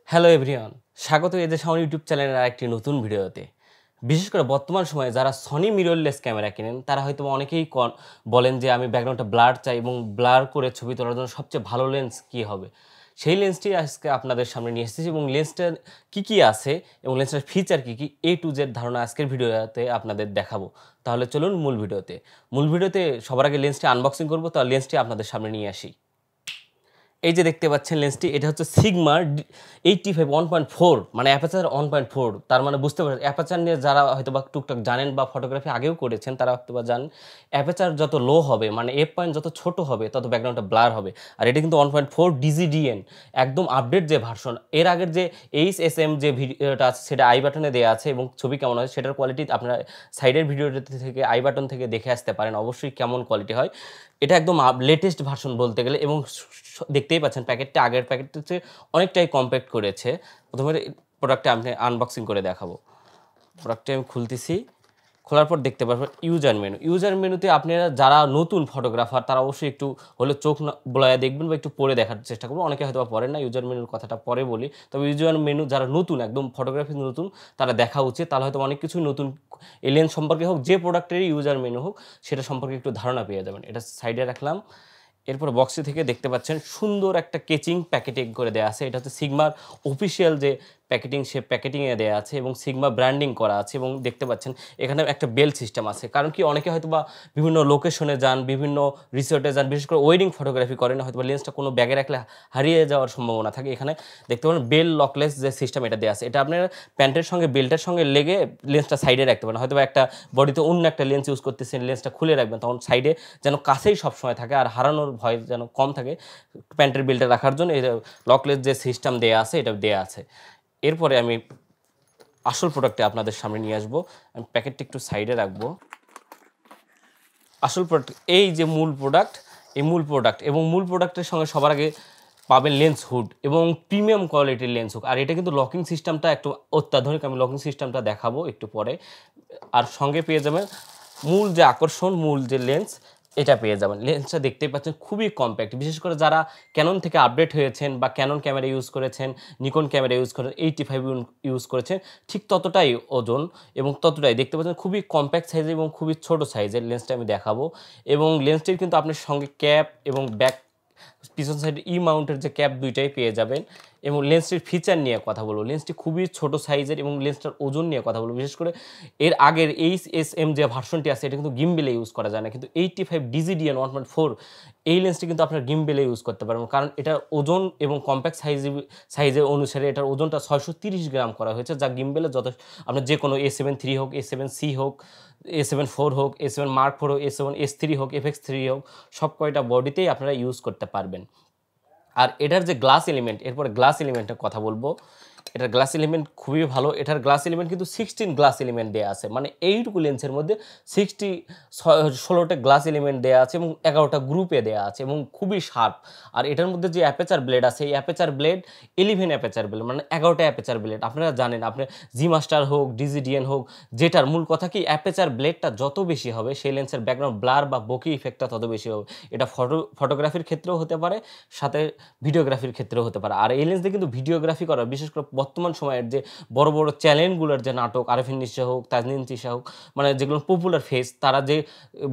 Hello everyone, স্বাগত এই যে সনি ইউটিউব চ্যানেলের আরেকটি নতুন ভিডিওতে। বিশেষ করে বর্তমান সময়ে যারা সনি মিররলেস ক্যামেরা কেনেন তারা হয়তো অনেকেই বলেন যে আমি ব্যাকগ্রাউন্ডটা ব্লার চাই এবং ব্লার করে ছবি তোলার জন্য সবচেয়ে ভালো লেন্স কী হবে। সেই লেন্সটি আজকে আপনাদের সামনে নিয়ে এসেছি এবং লেন্সটার কী আছে এবং লেন্সটার ফিচার কী A to Z ধারণা আজকের ভিডিওতে আপনাদের দেখাবো। তাহলে চলুন মূল ভিডিওতে সবার আগে লেন্সটি আনবক্সিং করবো, তাহলে লেন্সটি আপনাদের সামনে নিয়ে আসি। এই যে দেখতে পাচ্ছেন লেন্সটি, এটা হচ্ছে সিগমার 85 1.4 মানে অ্যাপারচার 1.4। তার মানে বুঝতে পারেন অ্যাপারচার নিয়ে যারা হয়তো বা টুকটাক জানেন বা ফটোগ্রাফি আগেও করেছেন তারা হয়তো বা জানেন অ্যাপারচার যত লো হবে মানে এফ পয়েন্ট যত ছোট হবে তত ব্যাকগ্রাউন্ডটা ব্লার হবে। আর এটা কিন্তু 1.4 DG DN একদম আপডেট যে ভার্সন। এর আগের যে HSM যে ভিডিওটা আছে সেটা আই বাটনে দেওয়া আছে এবং ছবি কেমন হয় সেটার কোয়ালিটি আপনারা সাইডের ভিডিওটা থেকে আই বাটন থেকে দেখে আসতে পারেন অবশ্যই কেমন কোয়ালিটি হয়। এটা একদম লেটেস্ট ভার্সন বলতে গেলে এবং দেখতেই পাচ্ছেন প্যাকেটটা আগের প্যাকেটটা হচ্ছে অনেকটাই কম্প্যাক্ট করেছে। প্রথমে প্রোডাক্টটা আমি আনবক্সিং করে দেখাবো। প্রোডাক্টটা আমি খুলতেছি, খোলার পর দেখতে পারবেন ইউজার মেনুতে আপনারা যারা নতুন ফটোগ্রাফার তারা অবশ্যই একটু হলে চোখ বলায় দেখবেন বা একটু পরে দেখার চেষ্টা করবেন। অনেকে হয়তো পড়েন না, ইউজার মেনুর কথাটা পরে বলি। তবে ইউজার মেনু যারা নতুন একদম ফটোগ্রাফি নতুন তারা দেখা উচিত, তাহলে হয়তো অনেক কিছুই নতুন এলিয়েন সম্পর্কে হোক যে প্রোডাক্টেরই ইউজার মেনু হোক সেটা সম্পর্কে একটু ধারণা পেয়ে যাবেন। এটা সাইডে রাখলাম। এরপর বক্সটি থেকে দেখতে পাচ্ছেন সুন্দর একটা কেচিং প্যাকেটিং করে দেওয়া আছে। এটা হচ্ছে সিগমার অফিসিয়াল যে প্যাকেটিং সে প্যাকেটিংয়ে দেওয়া আছে এবং সিগমা ব্র্যান্ডিং করা আছে এবং দেখতে পাচ্ছেন এখানে একটা বেল সিস্টেম আছে। কারণ কি অনেকে হয়তো বা বিভিন্ন লোকেশনে যান, বিভিন্ন রিসোর্টে যান, বিশেষ করে ওয়েডিং ফটোগ্রাফি করেন, হয়তো বা লেন্সটা কোনো ব্যাগে রাখলে হারিয়ে যাওয়ার সম্ভাবনা থাকে। এখানে দেখতে পারেন বেল লকলেস যে সিস্টেম এটা দেওয়া আছে। এটা আপনার প্যান্টের সঙ্গে বেল্টের সঙ্গে লেগে লেন্সটা সাইডে রাখতে পারেন। হয়তো বা একটা বডিতে অন্য একটা লেন্স ইউজ করতেছেন, লেন্সটা খুলে রাখবেন, তখন সাইডে যেন কাছেই সবসময় থাকে আর হারানোর ভয় যেন কম থাকে প্যান্টের বেল্টে রাখার জন্য এই লকলেস যে সিস্টেম দেওয়া আছে এটা দেওয়া আছে। এরপরে আমি আসল প্রোডাক্টে আপনাদের সামনে নিয়ে আসবো। আমি প্যাকেটটা একটু সাইডে রাখবো। আসল প্রোডাক্ট এই যে মূল প্রোডাক্ট এবং মূল প্রোডাক্টের সঙ্গে সবার আগে পাবেন লেন্স হুড এবং প্রিমিয়াম কোয়ালিটির লেন্স হুক। আর এটা কিন্তু লকিং সিস্টেমটা একটু অত্যাধুনিক, আমি লকিং সিস্টেমটা দেখাবো একটু পরে। আর সঙ্গে পেয়ে যাবেন মূল যে আকর্ষণ, মূল যে লেন্স এটা পেয়ে যাবেন। লেন্সটা দেখতেই পাচ্ছেন খুবই কম্প্যাক্ট। বিশেষ করে যারা ক্যানন থেকে আপডেট হয়েছেন বা ক্যানন ক্যামেরা ইউজ করেছেন, নিকন ক্যামেরা ইউজ করেন, 85 ইউজ করেছেন, ঠিক ততটাই ওজন এবং ততটাই দেখতে পাচ্ছেন খুবই কম্প্যাক্ট সাইজের এবং খুবই ছোট সাইজের লেন্সটা আমি দেখাবো। এবং লেন্সটির কিন্তু আপনার সঙ্গে ক্যাপ এবং ব্যাক পিছন সাইডে মাউন্টের যে ক্যাপ দুইটাই পেয়ে যাবেন। এবং লেন্সটির ফিচার নিয়ে কথা বলবো, লেন্সটি খুবই ছোট সাইজের এবং লেন্সটার ওজন নিয়ে কথা বলবো। বিশেষ করে এর আগের HSM যে ভার্সনটি আছে এটা কিন্তু গিম্বেলে ইউজ করা যায় না, কিন্তু 85 DG DN 1.4 এই লেন্সটি কিন্তু আপনার গিম্বেলে ইউজ করতে পারবেন। কারণ এটার ওজন এবং কম্প্যাক্ট সাইজের অনুসারে এটার ওজনটা 630 গ্রাম করা হয়েছে, যা গিম্বেলে যথেষ্ট। আপনার যে কোনো A7 III হোক, A7C হোক, A7 IV হোক, A7 Mark IV হোক, A7 S3 হোক, FX3 হোক, সব কয়টা বডিতেই আপনারা ইউজ করতে পারবেন। আর এটার যে গ্লাস এলিমেন্ট, এরপরে গ্লাস এলিমেন্টের কথা বলবো। এটার গ্লাস এলিমেন্ট খুবই ভালো। এটার গ্লাস এলিমেন্ট কিন্তু 16 গ্লাস এলিমেন্ট দেওয়া আছে, মানে এইটুকু লেন্সের মধ্যে 16টা গ্লাস এলিমেন্ট দেওয়া আছে এবং 11টা গ্রুপে দেওয়া আছে এবং খুবই শার্প। আর এটার মধ্যে যে অ্যাপেচার ব্লেড আছে এই অ্যাপেচার ব্লেড 11 অ্যাপেচার ব্লেড, মানে 11টা অ্যাপেচার ব্লেড। আপনারা জানেন, আপনার জি মাস্টার হোক, DG DN হোক, যেটার মূল কথা কি অ্যাপেচার ব্লেডটা যত বেশি হবে সেই লেন্সের ব্যাকগ্রাউন্ড ব্লার বা বকি ইফেক্টটা তত বেশি হবে। এটা ফটোগ্রাফির ক্ষেত্রেও হতে পারে, সাথে ভিডিওগ্রাফির ক্ষেত্রেও হতে পারে। আর এই লেন্স দিয়ে কিন্তু ভিডিওগ্রাফি করা, বিশেষ করে বর্তমান সময়ের যে বড় বড় চ্যানেলগুলোর যে নাটক আরফিন নিশা হোক, তাজনিন তিশা হোক, মানে যেগুলো পপুলার ফেস, তারা যে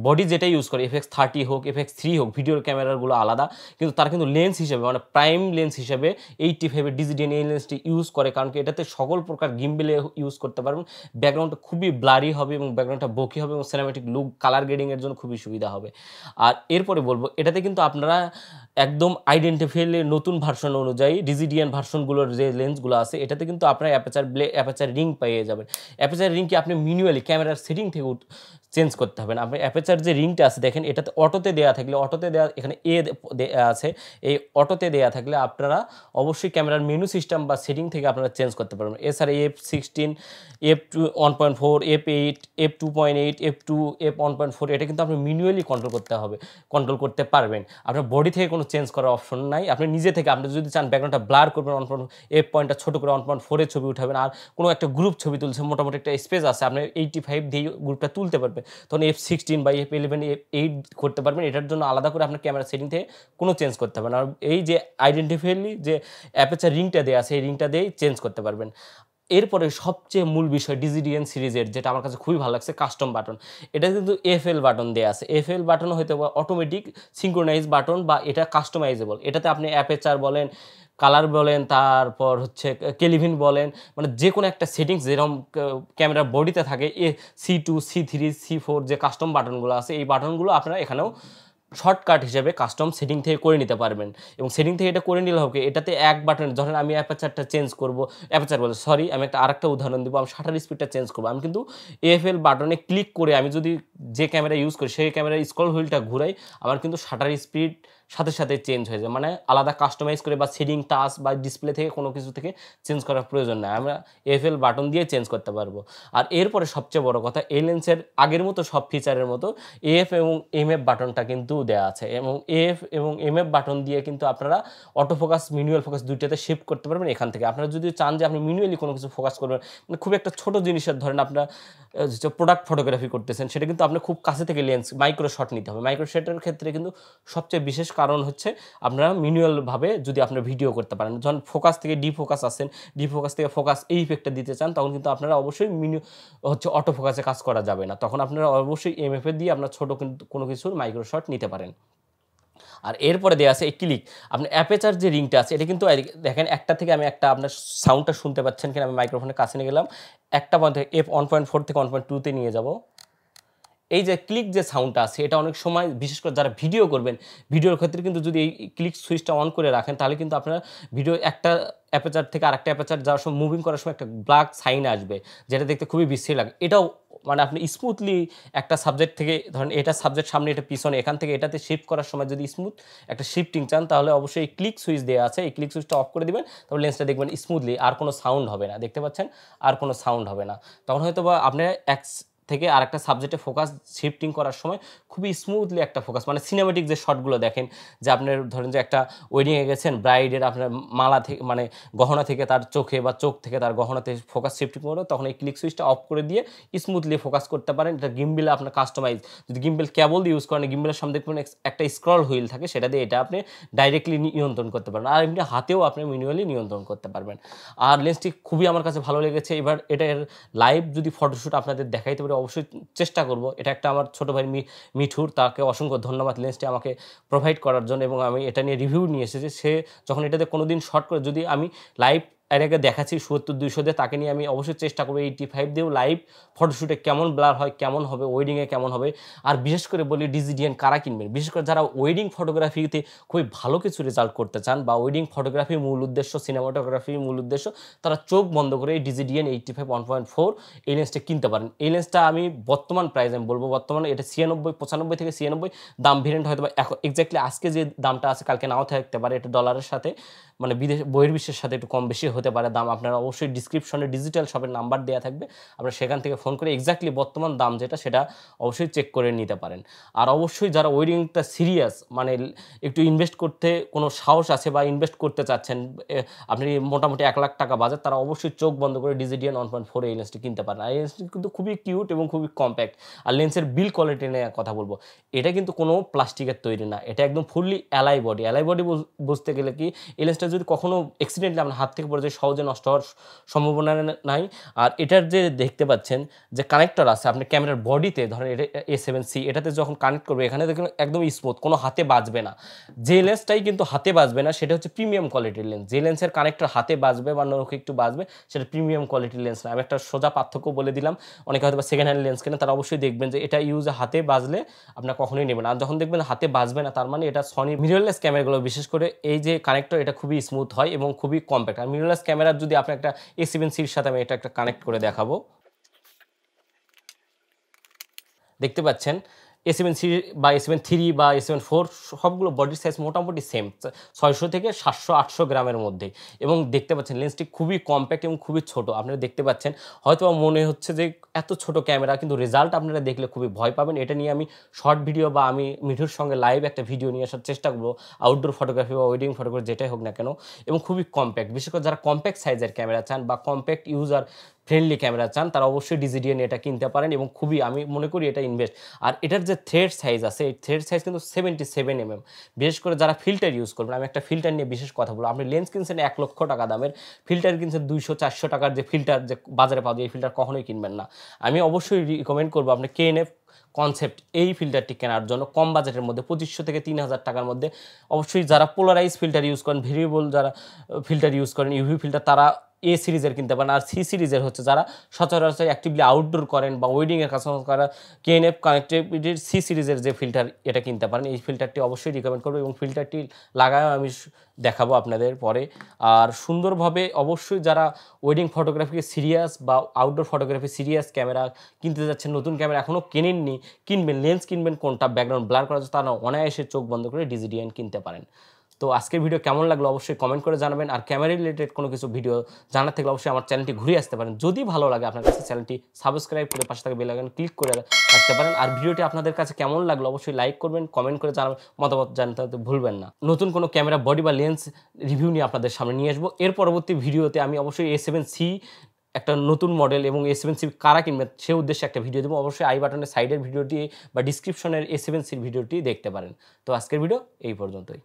বডি যেটা ইউজ করে FX30 হোক, FX3 হোক, ভিডিওর ক্যামেরাগুলো আলাদা, কিন্তু তারা কিন্তু লেন্স হিসেবে মানে প্রাইম লেন্স হিসেবে 85 DG DN এই লেন্সটি ইউজ করে। কারণ কি এটাতে সকল প্রকার গিম্বেলে ইউজ করতে পারবেন। ব্যাকগ্রাউন্ডটা খুবই ব্লারি হবে এবং ব্যাকগ্রাউন্ডটা বকি হবে এবং সিনেম্যাটিক লুক কালার গ্রেডিংয়ের জন্য খুবই সুবিধা হবে। আর এরপরে বলবো এটাতে কিন্তু আপনারা একদম আইডেন্টিফাইলে নতুন ভার্সন অনুযায়ী DG DN ভার্সনগুলোর যে লেন্সগুলো আছে এটাতে কিন্তু আপনার অ্যাপারচার রিং পেয়ে যাবেন। অ্যাপারচার রিং কি আপনি ম্যানুয়ালি ক্যামেরার সেটিং থেকে চেঞ্জ করতে হবে না। আপনি অ্যাপারচার যে রিংটা আছে দেখেন, এটাতে অটোতে দেওয়া থাকলে, অটোতে দেওয়া এখানে আছে, এই অটোতে দেওয়া থাকলে আপনারা অবশ্যই ক্যামেরার মেনু সিস্টেম বা সেটিং থেকে আপনারা চেঞ্জ করতে পারবেন। এছাড়া F16, F2 1.4, F8, F2.8, F2, F1.4 এটা কিন্তু আপনি ম্যানুয়ালি কন্ট্রোল করতে পারবেন। আপনার বডি থেকে কোনো চেঞ্জ করার অপশন নাই। আপনি নিজে থেকে, আপনি যদি চান ব্যাকগ্রাউন্ডটা ব্লার করবেন, F পয়েন্টটা ছোট করে 1.4 এর ছবি উঠাবেন আর কোনো একটা গ্রুপ ছবি তুলছে, মোটামুটি একটা স্পেস আছে, আপনি 85 দিয়ে গ্রুপটা তুলতে পারবেন, তখন F16 বা F11 F8 করতে পারবেন। এটার জন্য আলাদা করে আপনার ক্যামেরা সেটিং থেকে কোনো চেঞ্জ করতে হবে না। আর এই যে আইডেন্টিফাইলি যে অ্যাপারচার রিংটা দেওয়া আছে, এই রিংটা দিয়েই চেঞ্জ করতে পারবেন। এরপরে সবচেয়ে মূল বিষয় ডিজিডিএন সিরিজের যেটা আমার কাছে খুবই ভালো লাগছে, কাস্টম বাটন। এটা কিন্তু এফএল বাটন দেওয়া আছে। এফএল বাটন হয়তো অটোমেটিক সিঙ্ক্রোনাইজ বাটন বা এটা কাস্টমাইজেবল। এটাতে আপনি অ্যাপারচার বলেন, কালার বলেন, তারপর হচ্ছে কেলিভিন বলেন, মানে যে কোনো একটা সেটিংস যেরকম ক্যামেরার বডিতে থাকে C2 C3 C4 যে কাস্টম বাটনগুলো আছে, এই বাটনগুলো আপনারা এখানেও শর্টকাট হিসেবে কাস্টম সেটিং থেকে করে নিতে পারবেন। এবং সেটিং থেকে এটা করে নিলে হবে এটাতে এক বাটন, ধরেন আমি অ্যাপারচারটা চেঞ্জ করবো, অ্যাপারচার বলে সরি, আমি আরেকটা উদাহরণ দিব, আমি শাটার স্পিডটা চেঞ্জ করবো, আমি কিন্তু এএফএল বাটনে ক্লিক করে আমি যদি যে ক্যামেরা ইউজ করি সেই ক্যামেরার স্ক্রল হুইলটা ঘুরাই, আমার কিন্তু শাটার স্পিড সাথে সাথে চেঞ্জ হয়ে যায়, মানে আলাদা কাস্টমাইজ করে বা সেটিং টাচ বা ডিসপ্লে থেকে কোনো কিছু থেকে চেঞ্জ করার প্রয়োজন নাই, আমরা এএফএল বাটন দিয়ে চেঞ্জ করতে পারবো। আর এরপরে সবচেয়ে বড় কথা, এই লেন্সের আগের মতো সব ফিচারের মতো এএফ এবং এমএফ বাটনটা কিন্তু দেওয়া আছে, এবং এএফ এবং এমএফ বাটন দিয়ে কিন্তু আপনারা অটোফোকাস ম্যানুয়াল ফোকাস দুইটাতে শিফট করতে পারবেন এখান থেকে। আপনারা যদি চান যে আপনি ম্যানুয়ালি কোনো কিছু ফোকাস করবেন, মানে খুব একটা ছোট জিনিসের, ধরেন আপনার যে প্রোডাক্ট ফটোগ্রাফি করতেছেন, সেটা কিন্তু আপনি খুব কাছে থেকে লেন্স মাইক্রো শট নিতে হবে। মাইক্রো শটের ক্ষেত্রে কিন্তু সবচেয়ে বিশেষ কারণ হচ্ছে আপনারা ম্যানুয়ালভাবে যদি আপনার ভিডিও করতে পারেন, যখন ফোকাস থেকে ডিফোকাস আসেন, ডিফোকাস থেকে ফোকাস এই ইফেক্টটা দিতে চান, তখন কিন্তু আপনারা অবশ্যই অটো ফোকাসে কাজ করা যাবে না, তখন আপনারা অবশ্যই এমএফ দিয়ে আপনার ছোটো কিন্তু কোনো কিছুর মাইক্রো শট নিতে পারেন। আর এরপরে দেওয়া আছে এই ক্লিক, আপনি অ্যাপেচার যে রিংটা আছে এটা কিন্তু দেখেন, একটা থেকে আমি একটা আপনার সাউন্ডটা শুনতে পাচ্ছেন কিনা, আমি মাইক্রোফোনের কাছে নিয়ে গেলাম, একটা পয়েন্ট থেকে F1.4 থেকে 1.2-তে নিয়ে যাব। এই যে ক্লিক যে সাউন্ডটা আছে, এটা অনেক সময় বিশেষ করে যারা ভিডিও করবেন, ভিডিওর ক্ষেত্রে কিন্তু যদি এই ক্লিক সুইচটা অন করে রাখেন, তাহলে কিন্তু আপনারা ভিডিও একটা অ্যাপারচার থেকে আরেকটা অ্যাপারচার যাওয়ার সময় মুভিং করার সময় একটা ব্ল্যাক সাইন আসবে, যেটা দেখতে খুবই বিশ্রী লাগে। এটাও মানে আপনি স্মুথলি একটা সাবজেক্ট থেকে, ধরেন এটা সাবজেক্ট সামনে, এটা পিছনে, এখান থেকে এটাতে শিফট করার সময় যদি স্মুথ একটা শিফটিং চান, তাহলে অবশ্যই এই ক্লিক সুইচ দেওয়া আছে, এই ক্লিক সুইচটা অফ করে দিবেন, তাহলে লেন্সটা দেখবেন স্মুথলি, আর কোনো সাউন্ড হবে না, দেখতে পাচ্ছেন, আর কোনো সাউন্ড হবে না। তখন হয়তো বা আপনি এক থেকে আরেকটা সাবজেক্টে ফোকাস শিফটিং করার সময় খুবই স্মুথলি একটা ফোকাস, মানে সিনেমেটিক যে শটগুলো দেখেন, যে আপনার ধরেন যে একটা ওয়েডিংয়ে গেছেন, ব্রাইডের আপনার মালা থেকে, মানে গহনা থেকে তার চোখে বা চোখ থেকে তার গহনাতে ফোকাস শিফটিং করো, তখন এই ক্লিক সুইচটা অফ করে দিয়ে স্মুথলি ফোকাস করতে পারেন। এটা গিম্বেলে আপনার কাস্টমাইজ, যদি গিম্বেল কেবল ইউজ করেন, গিম্বেলের সামনে দেখবেন একটা স্ক্রল হুইল থাকে, সেটা দিয়ে এটা আপনি ডাইরেক্টলি নিয়ন্ত্রণ করতে পারবেন, আর এমনি হাতেও আপনি ম্যানুয়ালি নিয়ন্ত্রণ করতে পারবেন। আর লেন্সটি খুবই আমার কাছে ভালো লেগেছে। এবার এটার লাইভ যদি ফটোশ্যুট আপনাদের দেখাইতে পারে, অবশ্যই চেষ্টা করব। এটা একটা আমার ছোটো ভাই মিঠুর, তাকে অসংখ্য ধন্যবাদ লেন্সটি আমাকে প্রোভাইড করার জন্য, এবং আমি এটা নিয়ে রিভিউ নিয়ে এসেছি। সে যখন এটাতে কোনো দিন শর্ট করে, যদি আমি লাইভ এর আগে দেখাচ্ছি 70-200 দিয়ে, তাকে নিয়ে আমি অবশ্যই চেষ্টা করবো 85 দিয়েও লাইভ ফটোশ্যুটে কেমন ব্লার হয়, কেমন হবে, ওয়েডিংয়ে কেমন হবে। আর বিশেষ করে বলি ডিজিডিএন কারা কিনবেন, বিশেষ করে যারা ওয়েডিং ফটোগ্রাফিতে খুবই ভালো কিছু রেজাল্ট করতে চান, বা ওয়েডিং ফটোগ্রাফির মূল উদ্দেশ্য, সিনেমাটোগ্রাফির মূল উদ্দেশ্য, তারা চোখ বন্ধ করে এই ডিজিডিএন 85 1.4 এই লেন্সটা কিনতে পারেন। এই লেন্সটা আমি বর্তমান প্রাইস আমি বলবো, বর্তমানে এটা 95 থেকে 96 দাম ভেরিয়েন্ট, হয়তো বা এক্স্যাক্টলি আজকে যে দামটা আছে কালকে নাও থাকতে পারে, এটা ডলারের সাথে মানে বহির্বিশ্বের সাথে একটু কম বেশি হতে পারে দাম। আপনারা অবশ্যই ডিসক্রিপশনে ডিজিটাল শপের নাম্বার দেওয়া থাকবে, আপনারা সেখান থেকে ফোন করে এক্স্যাক্টলি বর্তমান দাম যেটা সেটা অবশ্যই চেক করে নিতে পারেন। আর অবশ্যই যারা ওয়েডিংটা সিরিয়াস, মানে একটু ইনভেস্ট করতে কোনো সাহস আছে বা ইনভেস্ট করতে চাচ্ছেন, আপনি মোটামুটি 1 লাখ টাকা বাজেট, তারা অবশ্যই চোখ বন্ধ করে ডিজিডিএন 1.4 এই লেন্সটি কিনতে পারেন। আর এই লেন্সটি কিন্তু খুবই কিউট এবং খুবই কম্প্যাক্ট। আর লেন্সের বিল কোয়ালিটি নিয়ে কথা বলবো, এটা কিন্তু কোনো প্লাস্টিকের তৈরি না, এটা একদম fully ally body. Ally body বুঝতে গেলে কি, এই লেন্সটা যদি কখনো অ্যাক্সিডেন্টলি আপনার হাত থেকে পড়ে যায়, সহজে নষ্ট হওয়ার সম্ভাবনা নাই। আর এটার যে দেখতে পাচ্ছেন যে কানেক্টর আছে আপনি ক্যামেরার বডিতে, ধরেন এটা A7C, এটাতে যখন কানেক্ট করবে, এখানে দেখুন একদম স্মুথ, কোনো হাতে বাজবে না। যে লেন্সটাই কিন্তু হাতে বাজবে না সেটা হচ্ছে প্রিমিয়াম কোয়ালিটির লেন্স। যে লেন্সের কানেক্টর হাতে বাজবে বা নখে একটু বাজবে, সেটা প্রিমিয়াম কোয়ালিটির লেন্স না। আমি একটা সোজা পার্থক্য বলে দিলাম, অনেকে হয়তো বা সেকেন্ড হ্যান্ড লেন্স কেনে, তারা অবশ্যই দেখবেন যে এটা ইউজে হাতে বাজলে আপনার কখনোই নেবেন। আর যখন দেখবেন হাতে বাজবে না, তার মানে এটা সনি মিররলেস ক্যামেরাগুলো, বিশেষ করে এই যে কানেক্টর, এটা খুবই স্মুথ হয় এবং খুবই কম্প্যাক্ট। আর মিররলেস ক্যামেরার যদি আপনি একটা A7Cর সাথে আমি এটা একটা কানেক্ট করে দেখাবো, দেখতে পাচ্ছেন A7C বা A7 III বা A7 IV সবগুলো বডির সাইজ মোটামুটি সেম, 600 থেকে 700-800 গ্রামের মধ্যে। এবং দেখতে পাচ্ছেন লেন্সটি খুবই কম্প্যাক্ট এবং খুবই ছোট। আপনারা দেখতে পাচ্ছেন, হয়তো মনে হচ্ছে যে এত ছোট ক্যামেরা, কিন্তু রেজাল্ট আপনারা দেখলে খুবই ভয় পাবেন। এটা নিয়ে আমি শর্ট ভিডিও বা আমি মিঠুর সঙ্গে লাইভ একটা ভিডিও নিয়ে আসার চেষ্টা করবো, আউটডোর ফটোগ্রাফি বা ওয়েডিং ফটোগ্রাফি যেটাই হোক না কেন। এবং খুবই কম্প্যাক্ট, বিশেষ করে যারা কম্প্যাক্ট সাইজের ক্যামেরা চান বা কম্প্যাক্ট ইউজার ফ্রেন্ডলি ক্যামেরা চান, তারা অবশ্যই ডিজিডিএন এটা কিনতে পারেন। এবং খুবই আমি মনে করি এটা ইনভেস্ট। আর এটার যে থ্রেড সাইজ আছে, এই থ্রেড সাইজ কিন্তু 77 mm। বিশেষ করে যারা ফিল্টার ইউজ করবেন, আমি একটা ফিল্টার নিয়ে বিশেষ কথা বলবো। আপনি লেন্স কিনছেন 1 লক্ষ টাকা দামের, ফিল্টার কিনছেন 200-400 টাকার যে ফিল্টার যে বাজারে পাওয়া যায়, এই ফিল্টার কখনোই কিনবেন না। আমি অবশ্যই রিকমেন্ড করবো আপনি KNF কনসেপ্ট এই ফিল্টারটি কেনার জন্য কম বাজেটের মধ্যে 2500 থেকে 3000 টাকার মধ্যে। অবশ্যই যারা পোলারাইজ ফিল্টার ইউজ করেন, ভেরিয়েবল যারা ফিল্টার ইউজ করেন, ইউভি ফিল্টার, তারা A সিরিজের কিনতে পারেন। আর C সিরিজের হচ্ছে যারা সচরাচর অ্যাক্টিভলি আউটডোর করেন বা ওয়েডিংয়ের কাজ করা, KNF কানেক্টিভিটির C সিরিজের যে ফিল্টার, এটা কিনতে পারেন। এই ফিল্টারটি অবশ্যই রিকমেন্ড করবো এবং ফিল্টারটি লাগায়ও আমি দেখাবো আপনাদের পরে। আর সুন্দরভাবে অবশ্যই যারা ওয়েডিং ফটোগ্রাফি সিরিয়াস বা আউটডোর ফটোগ্রাফি সিরিয়াস ক্যামেরা কিনতে যাচ্ছেন, নতুন ক্যামেরা এখনও কেনেননি, কিনবেন, লেন্স কিনবেন কোনটা ব্যাকগ্রাউন্ড ব্লার করা যাচ্ছে, তারা অনায়াসে চোখ বন্ধ করে ডিজিডিএন কিনতে পারেন। তো আজকের ভিডিও কেমন লাগলো অবশ্যই কমেন্ট করে জানাবেন। আর ক্যামেরা রিলেটেড কোনো কিছু ভিডিও জানার থাকলে অবশ্যই আমার চ্যানেলটি ঘুরে আসতে পারেন। যদি ভালো লাগে আপনার কাছে, চ্যানেলটি সাবস্ক্রাইব করে পাশে থাকা বেল আইকন ক্লিক করে রাখতে পারেন। আর ভিডিওটি আপনাদের কাছে কেমন লাগলো অবশ্যই লাইক করবেন, কমেন্ট করে জানাবেন, মতামত জানাতে ভুলবেন না। নতুন কোনো ক্যামেরা বডি বা লেন্স রিভিউ নিয়ে আপনাদের সামনে নিয়ে আসবো। এর পরবর্তী ভিডিওতে আমি অবশ্যই A7C একটা নতুন মডেল এবং A7C কারা কিনবেন সে উদ্দেশ্যে একটা ভিডিও দেবো। অবশ্যই আই বাটনের সাইডের ভিডিওটি বা ডিসক্রিপশনের A7C ভিডিওটি দেখতে পারেন। তো আজকের ভিডিও এই পর্যন্তই।